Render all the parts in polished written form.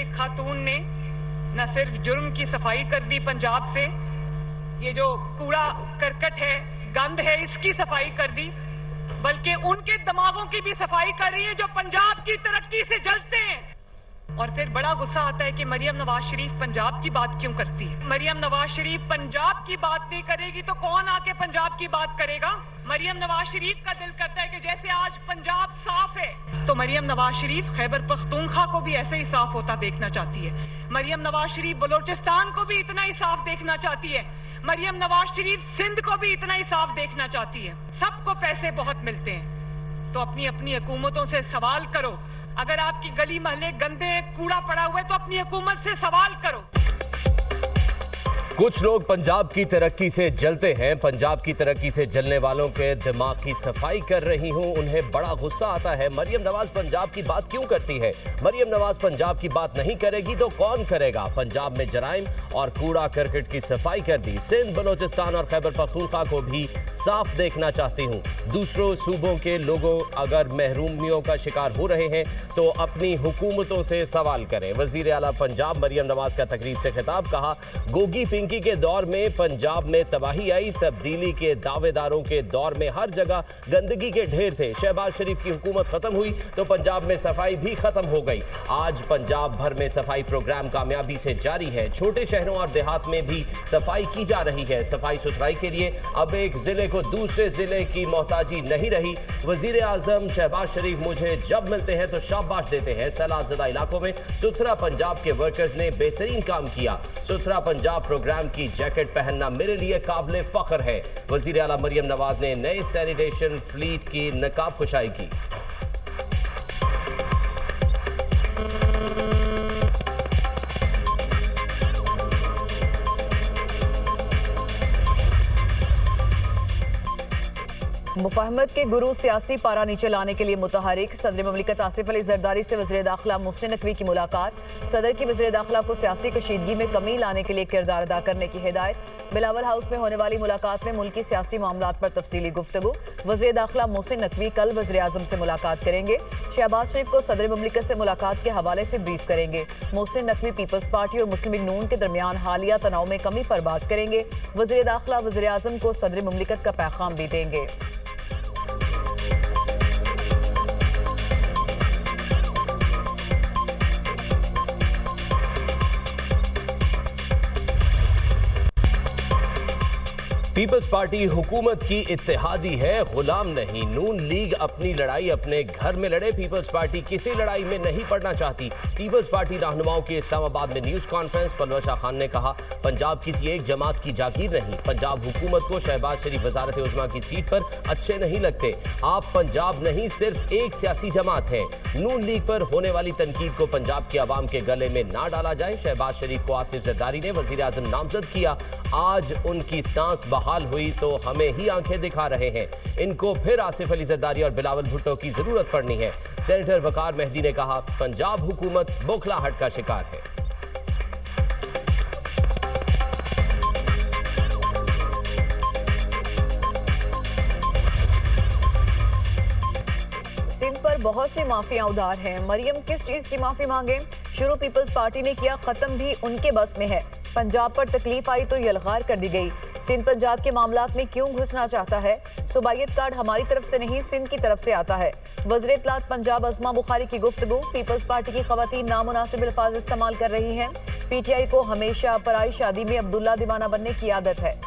एक खातून ने न सिर्फ जुर्म की सफाई कर दी पंजाब से, ये जो कूड़ा करकट है, गंद है, इसकी सफाई कर दी, बल्कि उनके दिमागों की भी सफाई कर रही है जो पंजाब की तरक्की से जलते हैं। और फिर बड़ा गुस्सा आता है कि मरियम नवाज शरीफ पंजाब की बात क्यों करती है। मरियम नवाज शरीफ पंजाब की बात नहीं करेगी तो कौन आके पंजाब की बात करेगा। मरियम नवाज शरीफ का दिल करता है कि जैसे आज पंजाब साफ है तो मरियम नवाज शरीफ खैबर पख्तूनख्वा को भी ऐसे ही साफ होता देखना चाहती है। मरियम नवाज शरीफ बलोचिस्तान को भी इतना ही साफ देखना चाहती है। मरियम नवाज शरीफ सिंध को भी इतना ही साफ देखना चाहती है। सबको पैसे बहुत मिलते हैं तो अपनी अपनी हुकूमतों से सवाल करो। अगर आपकी गली मोहल्ले गंदे कूड़ा पड़ा हुआ है तो अपनी हुकूमत से सवाल करो। कुछ लोग पंजाब की तरक्की से जलते हैं। पंजाब की तरक्की से जलने वालों के दिमाग की सफाई कर रही हूं। उन्हें बड़ा गुस्सा आता है। मरियम नवाज पंजाब की बात क्यों करती है। मरियम नवाज पंजाब की बात नहीं करेगी तो कौन करेगा। पंजाब में जराइम और कूड़ा करकट की सफाई कर दी। सिंध, बलोचिस्तान और खैबर पख्तूनख्वा को भी साफ देखना चाहती हूं। दूसरों सूबों के लोगों अगर महरूमियों का शिकार हो रहे हैं तो अपनी हुकूमतों से सवाल करें। वजीर आला पंजाब मरियम नवाज का तकरीब से खिताब। कहा, गोगी पिंकी के दौर में पंजाब में तबाही आई। तब्दीली के दावेदारों के दौर में हर जगह गंदगी के ढेर थे। शहबाज शरीफ की हुकूमत खत्म हुई तो पंजाब में सफाई भी खत्म हो गई। आज पंजाब भर में सफाई प्रोग्राम कामयाबी से जारी है। छोटे शहरों और देहात में भी सफाई की जा रही है। सफाई सुथराई के लिए अब एक जिले को दूसरे जिले की मोहताजी नहीं रही। वजीर आजम शहबाज शरीफ मुझे जब मिलते हैं तो शाबाश देते हैं। सैलाब इलाकों में सुथरा पंजाब के वर्कर्स ने बेहतरीन काम किया। सुथरा पंजाब प्रोग्राम की जैकेट पहनना मेरे लिए काबिल फख्र है। वजीर आला मरियम नवाज ने नए सैनिटेशन फ्लीट की नकाब कुशाई की। मुफाहमत के गुरु सियासी पारा नीचे लाने के लिए मुतहरिक। सदर ममलिकत आसिफ अली जरदारी से वज़ीर दाखिला मोहसिन नकवी की मुलाकात। सदर की वज़ीर दाखिला को सियासी कशीदगी में कमी लाने के लिए किरदार अदा करने की हिदायत। बिलावल हाउस में होने वाली मुलाकात में मुल्की सियासी मामलात पर तफसीली गुफ्तगू। वज़ीर दाखिला मोहसिन नकवी कल वज़ीर आज़म से मुलाकात करेंगे। शहबाज शरीफ को सदर ममलिकत से मुलाकात के हवाले से ब्रीफ करेंगे। मोहसिन नकवी पीपल्स पार्टी और मुस्लिम लीग नून के दरमियान हालिया तनाव में कमी पर बात करेंगे। वज़ीर दाखिला वज़ीर आज़म को सदर ममलिकत का पैगाम भी देंगे। पीपल्स पार्टी हुकूमत की इत्तेहादी है, गुलाम नहीं। नून लीग अपनी लड़ाई अपने घर में लड़े। पीपल्स पार्टी किसी लड़ाई में नहीं पड़ना चाहती। पीपल्स पार्टी रहनुमाओं की इस्लामाबाद में न्यूज कॉन्फ्रेंस। पलवा शाह खान ने कहा, पंजाब किसी एक जमात की जागीर नहीं। पंजाब हुकूमत को शहबाज शरीफ वजारत उज़्मा की सीट पर अच्छे नहीं लगते। आप पंजाब नहीं सिर्फ एक सियासी जमात है। नून लीग पर होने वाली तनकीद को पंजाब की आवाम के गले में ना डाला जाए। शहबाज शरीफ को आसिफ जरदारी ने वजीर आज़म नामजद किया। आज उनकी सांस बहाल हुई तो हमें ही आंखें दिखा रहे हैं। इनको फिर आसिफ अली जरदारी और बिलावल भुट्टो की जरूरत पड़नी है। सेनेटर वकार मेहदी ने कहा, पंजाब हुकूमत बौखलाहट का शिकार है। सिंध पर बहुत सी माफिया उधार हैं। मरियम किस चीज की माफी मांगे। शुरू पीपल्स पार्टी ने किया, खत्म भी उनके बस में है। पंजाब पर तकलीफ आई तो यलगार कर दी गई। सिंध पंजाब के मामलात में क्यों घुसना चाहता है। सूबाइयत कार्ड हमारी तरफ से नहीं सिंध की तरफ से आता है। वज़ीर इत्तलात पंजाब अज़मा बुखारी की गुफ्तगू। पीपल्स पार्टी की ख़वातीन नामुनासिब अल्फाज इस्तेमाल कर रही हैं। पीटीआई को हमेशा पराई शादी में अब्दुल्ला दीवाना बनने की आदत है।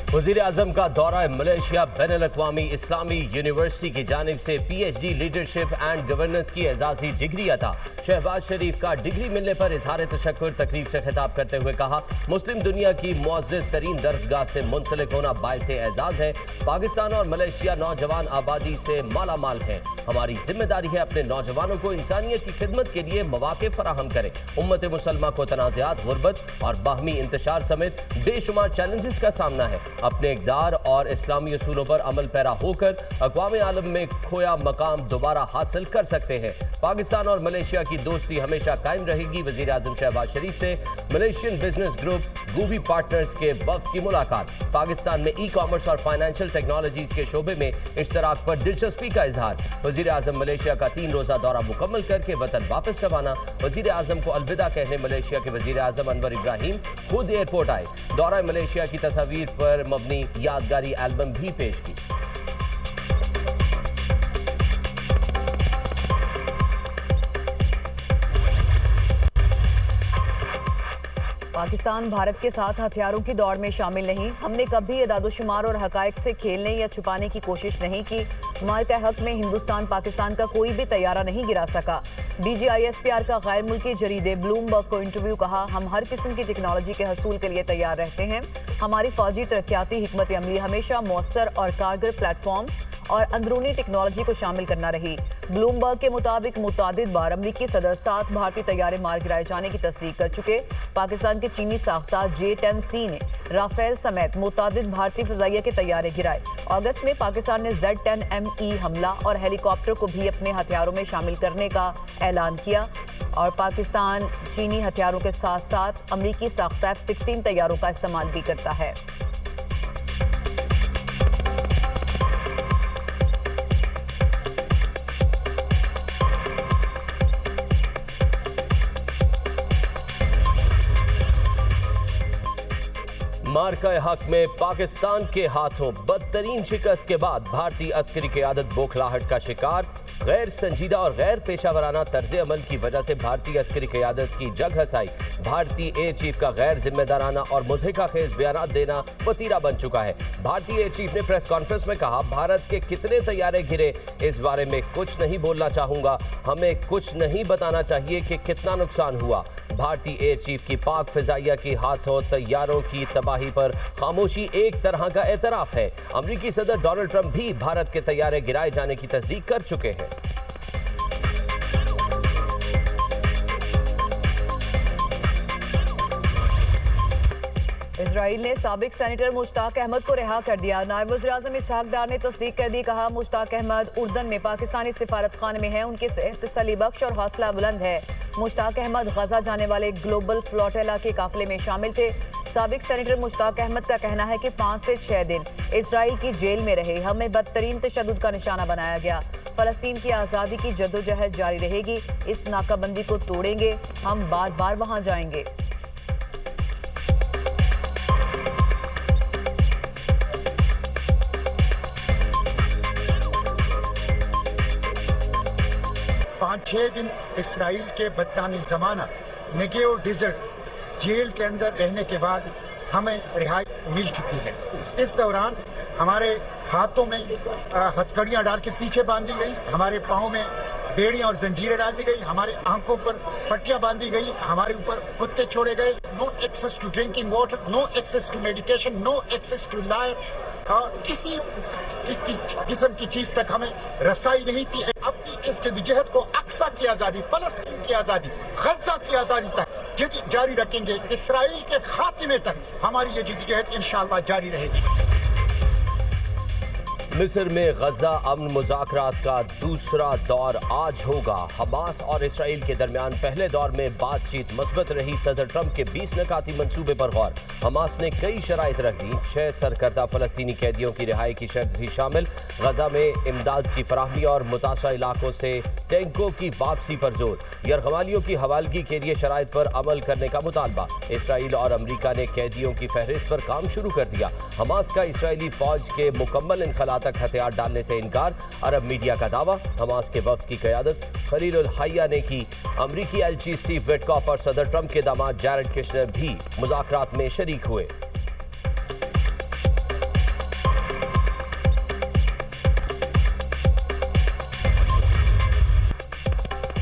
वज़ीर आज़म का दौरा मलेशिया। बैनुल अक़वामी इस्लामी यूनिवर्सिटी की जानिब से PhD लीडरशिप एंड गवर्नेंस की एजाज़ी डिग्री अता। शहबाज शरीफ का डिग्री मिलने पर इजहार तशक्कुर। तकरीब से खिताब करते हुए कहा, मुस्लिम दुनिया की मुअज़्ज़ज़ तरीन दरसगाह से मुंसलिक होना बाइस एजाज़ है। पाकिस्तान और मलेशिया नौजवान आबादी से माला माल है। हमारी जिम्मेदारी है अपने नौजवानों को इंसानियत की खिदमत के लिए मौक़े फराहम करें। उम्मत मुसलमा को तनाज़ात, गुर्बत और बाहमी इंतशार समेत बेशुमार चैलेंजेस का सामना है। अपने इक़दार और इस्लामी उसूलों पर अमल पैरा होकर अक़वाम आलम में खोया मकाम दोबारा हासिल कर सकते हैं। पाकिस्तान और मलेशिया की की दोस्ती हमेशा कायम रहेगी। वजीर आजम शहबाज शरीफ से मलेशियन बिजनेस ग्रुप गूबी पार्टनर्स के वक्त की मुलाकात। पाकिस्तान में ई कॉमर्स और फाइनेंशियल टेक्नोलॉजीज के शोबे में इश्तराक पर दिलचस्पी का इजहार। वजीर आजम मलेशिया का 3 रोजा दौरा मुकम्मल करके वतन वापस रवाना। वजीर आजम को अलविदा कहने मलेशिया के वजीर आजम अनवर इब्राहिम खुद एयरपोर्ट आए। दौरा मलेशिया की तस्वीर पर मबनी यादगारी एल्बम भी पेश की। पाकिस्तान भारत के साथ हथियारों की दौड़ में शामिल नहीं। हमने कभी इदादोशुमार और हकायक से खेलने या छुपाने की कोशिश नहीं की। हमारे हक में हिंदुस्तान पाकिस्तान का कोई भी तैयारा नहीं गिरा सका। DGISPR का गैर मुल्की जरीदे ब्लूमबर्ग को इंटरव्यू कहा, हम हर किस्म की टेक्नोलॉजी के हसूल के लिए तैयार रहते हैं। हमारी फौजी तरक्याती हिकमत अमली हमेशा मौसर और कारगर प्लेटफॉर्म और अंदरूनी टेक्नोलॉजी को शामिल करना रही। ब्लूमबर्ग के मुताबिक मुतादिद बार अमरीकी सदर 7 भारतीय तैयारे मार गिराए जाने की तस्दीक कर चुके। पाकिस्तान के चीनी साख्ता J-10C ने राफेल समेत मुतादिद भारतीय फिजाइया के तैयारे गिराए। अगस्त में पाकिस्तान ने Z-10ME हमला और हेलीकॉप्टर को भी अपने हथियारों में शामिल करने का ऐलान किया। और पाकिस्तान चीनी हथियारों के साथ साथ अमरीकी साख्ता F-16 तैयारों का इस्तेमाल भी करता है। मार्का हक में पाकिस्तान के हाथों बदतरीन शिकस्त के बाद भारतीय अस्करी क़यादत बौखलाहट का शिकार। गैर संजीदा और गैर पेशावराना तर्ज अमल की वजह से भारतीय अस्करी क़यादत की जग हसाई। भारतीय एयर चीफ का गैर जिम्मेदाराना और मुज़हिका खेज बयान देना वतीरा बन चुका है। भारतीय एयर चीफ ने प्रेस कॉन्फ्रेंस में कहा, भारत के कितने तैयारे गिरे इस बारे में कुछ नहीं बोलना चाहूंगा। हमें कुछ नहीं बताना चाहिए कि कितना नुकसान हुआ। भारतीय एयर चीफ की पाक फिजाइया के हाथों तैयारों की तबाही पर खामोशी एक तरह का एतराफ है। अमेरिकी सदर डोनाल्ड ट्रंप भी भारत के तैयारे गिराए जाने की तस्दीक कर चुके हैं। इजराइल ने साबिक सेनेटर मुश्ताक अहमद को रिहा कर दिया। नायब वज़ीर-ए-आज़म इसहाक डार ने तस्दीक कर दी। कहा, मुश्ताक अहमद उर्दन में पाकिस्तानी सिफारत खाने में है। उनकी सेहत तसल्ली बख्श और हौसला बुलंद है। मुश्ताक अहमद गजा जाने वाले ग्लोबल फ्लोटेला के काफिले में शामिल थे। साबिक सेनेटर मुश्ताक अहमद का कहना है कि 5 से 6 दिन इजराइल की जेल में रहे। हमें बदतरीन तशद्दुद का निशाना बनाया गया। फलस्तीन की आज़ादी की जद्दोजहद जारी रहेगी। इस नाकाबंदी को तोड़ेंगे। हम बार बार वहां जाएंगे। पाँच 6 दिन इसराइल के बदनामी ज़माना नेगेव डिजर्ट जेल के अंदर रहने के बाद हमें रिहाई मिल चुकी है। इस दौरान हमारे हाथों में हथकड़ियाँ डाल के पीछे बांधी गई, हमारे पाँव में बेड़ियाँ और जंजीरें डाल दी गई, हमारे आंखों पर पट्टियाँ बांधी गई, हमारे ऊपर कुत्ते छोड़े गए। No access to drinking water, no access to medication, no access to life. किसी किस्म की चीज तक हमें रसाई नहीं थी। अपनी इस जद्दोजहद को अक्सा की आजादी, फलस्तीन की आजादी, गजा की आजादी तक जारी रखेंगे। इसराइल के खात्मे तक हमारी ये जद्दोजहद इंशाअल्लाह जारी रहेगी। मिस्र में गजा अमन मुज़ाकरात का दूसरा दौर आज होगा। हमास और इसराइल के दरमियान पहले दौर में बातचीत मस्बत रही। सदर ट्रंप के 20 नकाती मंसूबे पर गौर। हमास ने कई शराइत रख दी। 6 सरकर्दा फलस्तीनी कैदियों की रिहाई की शर्त भी शामिल। गजा में इमदाद की फराहमी और मुतासरा इलाकों से टैंकों की वापसी पर जोर। यरगमालियों की हवालगी के लिए शराइत पर अमल करने का मुतालबा। इसराइल और अमरीका ने कैदियों की फहरिस्त पर काम शुरू कर दिया। हमास का इसराइली फौज के मुकम्मल इनखला तक हथियार डालने से इनकार। अरब मीडिया का दावा। हमास के वक्त की क़यादत खलील हया ने की। अमरीकी एलची स्टीव विटकॉफ और सदर ट्रंप के दामाद जैरेड कुशनर भी मुज़ाकरात में शरीक हुए।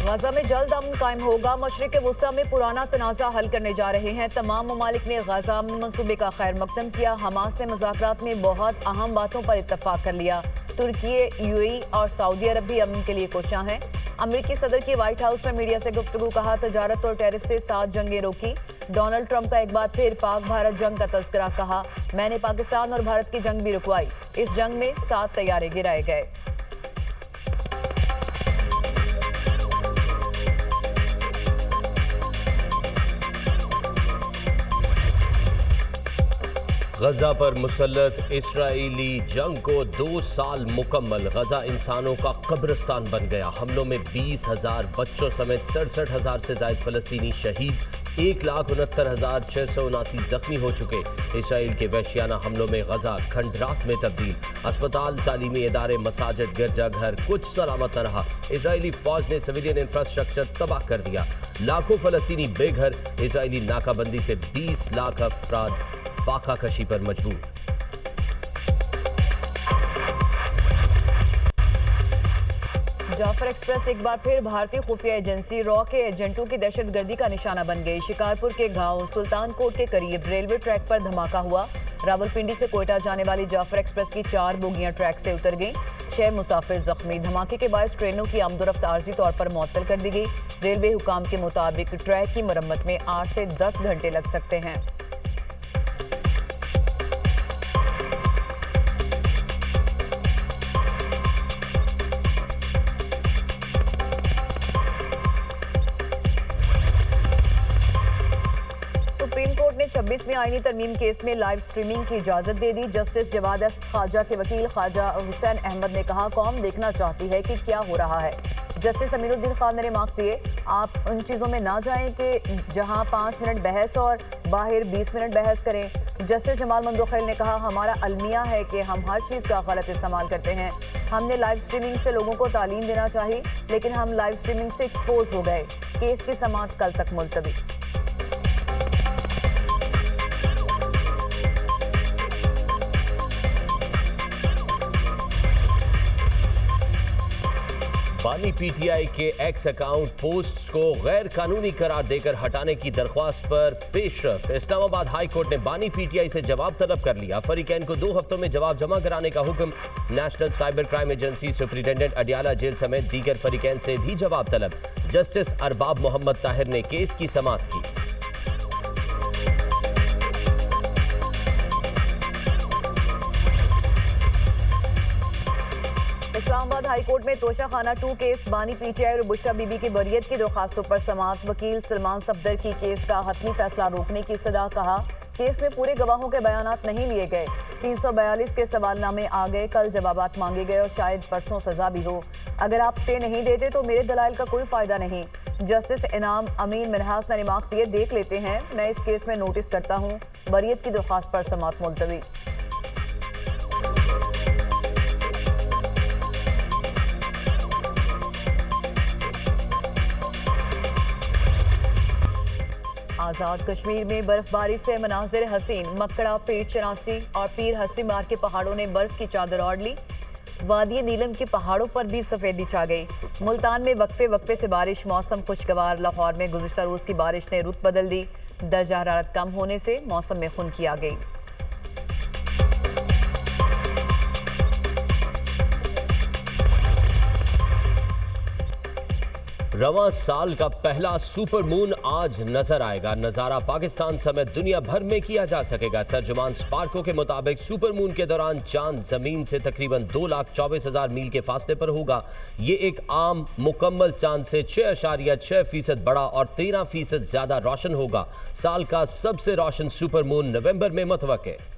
गजा में जल्द अमन कायम होगा। मशरिक़ वुस्ता में पुराना तनाज़ा हल करने जा रहे हैं। तमाम ममालिक ने गजा अमन मंसूबे का खैर मकदम किया। हमास ने मुज़ाकरात में बहुत अहम बातों पर इत्तफाक कर लिया। तुर्की, UAE और सऊदी अरब भी अमन के लिए कोशां हैं। अमरीकी सदर की व्हाइट हाउस में मीडिया से गुफ्तगू। कहा, तजारत और टैरिफ से 7 जंगें रोकी। डोनाल्ड ट्रंप का एक बार फिर पाक भारत जंग का तज़किरा। कहा, मैंने पाकिस्तान और भारत की जंग भी रुकवाई। इस जंग में 7 तैयारे गिराए गए। गजा पर मुसल्लत इस्राएली जंग को 2 साल मुकम्मल। गजा इंसानों का कब्रिस्तान बन गया। हमलों में 20,000 बच्चों समेत 67,000 से ज्यादा फलस्तीनी शहीद, 1,69,679 जख्मी हो चुके। इसराइल के वहशियाना हमलों में गजा खंडरात में तब्दील। अस्पताल, तालीमी इदारे, मसाजिद, गिरजाघर कुछ सलामत न रहा। इसराइली फौज ने सिविलियन इंफ्रास्ट्रक्चर तबाह कर दिया। लाखों फलस्तीनी बेघर। इसराइली नाकाबंदी से 20 लाख अफराद फाका कशी पर मजबूर। जाफर एक्सप्रेस एक बार फिर भारतीय खुफिया एजेंसी रॉ के एजेंटों की दहशतगर्दी का निशाना बन गई। शिकारपुर के गांव सुल्तानकोट के करीब रेलवे ट्रैक पर धमाका हुआ। रावलपिंडी से कोयटा जाने वाली जाफर एक्सप्रेस की 4 बोगियां ट्रैक से उतर गईं। 6 मुसाफिर जख्मी। धमाके के बायस ट्रेनों की आमदोरफ्त आर्जी तौर पर मुअत्तल कर दी गई। रेलवे हुकाम के मुताबिक ट्रैक की मरम्मत में 8 से 10 घंटे लग सकते हैं। सुप्रीम कोर्ट ने 26वें आईनी तरमीम केस में लाइव स्ट्रीमिंग की इजाजत दे दी। जस्टिस जवाद एस खाजा के वकील ख्वाजा हुसैन अहमद ने कहा, कौम देखना चाहती है कि क्या हो रहा है। जस्टिस अमीरुद्दीन खान ने रिमार्क्स दिए, आप उन चीज़ों में ना जाएं कि जहां 5 मिनट बहस और बाहर 20 मिनट बहस करें। जस्टिस जमाल मंदोखैल ने कहा, हमारा अलमिया है कि हम हर चीज़ का गलत इस्तेमाल करते हैं। हमने लाइव स्ट्रीमिंग से लोगों को तालीम देना चाहिए, लेकिन हम लाइव स्ट्रीमिंग से एक्सपोज हो गए। केस की समाअत कल तक मुलतवी। बानी पीटीआई के एक्स अकाउंट पोस्ट्स को गैर कानूनी करार देकर हटाने की दरख्वास्त पर पेशरफ। इस्लामाबाद हाई कोर्ट ने बानी पीटीआई से जवाब तलब कर लिया। फरीकैन को 2 हफ्तों में जवाब जमा कराने का हुक्म। National Cyber Crime Agency superintendent Adiala jail समेत दीगर फरीकैन से भी जवाब तलब। जस्टिस अरबाब मोहम्मद ताहिर ने केस की समाअत की। इस्लामाबाद हाई कोर्ट में तोशाखाना 2 केस, बानी पीटीआई और बुश्रा बीबी की बरियत की दरखास्तों पर समाअत। वकील सलमान सफदर की केस का हतमी फैसला रोकने की सदा। कहा, केस में पूरे गवाहों के बयानात नहीं लिए गए। 342 के सवालनामे आ गए। कल जवाबात मांगे गए और शायद परसों सजा भी हो। अगर आप स्टे नहीं देते तो मेरे दलाइल का कोई फायदा नहीं। जस्टिस इनाम अमीन मिनहास ने रिमार्क्स दिए, देख लेते हैं, मैं इस केस में नोटिस करता हूँ। बरियत की दरखास्त पर समाअत मुलतवी। आज़ाद कश्मीर में बर्फबारी से मनाजिर हसीन। मकड़ा, पीर चनासी और पीर हसीमार के पहाड़ों ने बर्फ की चादर ओढ़ ली। वादी नीलम के पहाड़ों पर भी सफेदी छा गई। मुल्तान में वक्फे वक्फे से बारिश, मौसम खुशगवार। लाहौर में गुज़िश्ता रोज की बारिश ने रुत बदल दी। दर्जा हरारत कम होने से मौसम में खुनकी आ गई। रवां साल का पहला सुपर मून आज नजर आएगा। नजारा पाकिस्तान समेत दुनिया भर में किया जा सकेगा। तर्जुमान स्पार्को के मुताबिक सुपर मून के दौरान चांद जमीन से तकरीबन 2,24,000 मील के फासले पर होगा। ये एक आम मुकम्मल चांद से 6.6% बड़ा और 13% ज्यादा रोशन होगा। साल का सबसे रोशन सुपर मून नवंबर में मुतवक्के।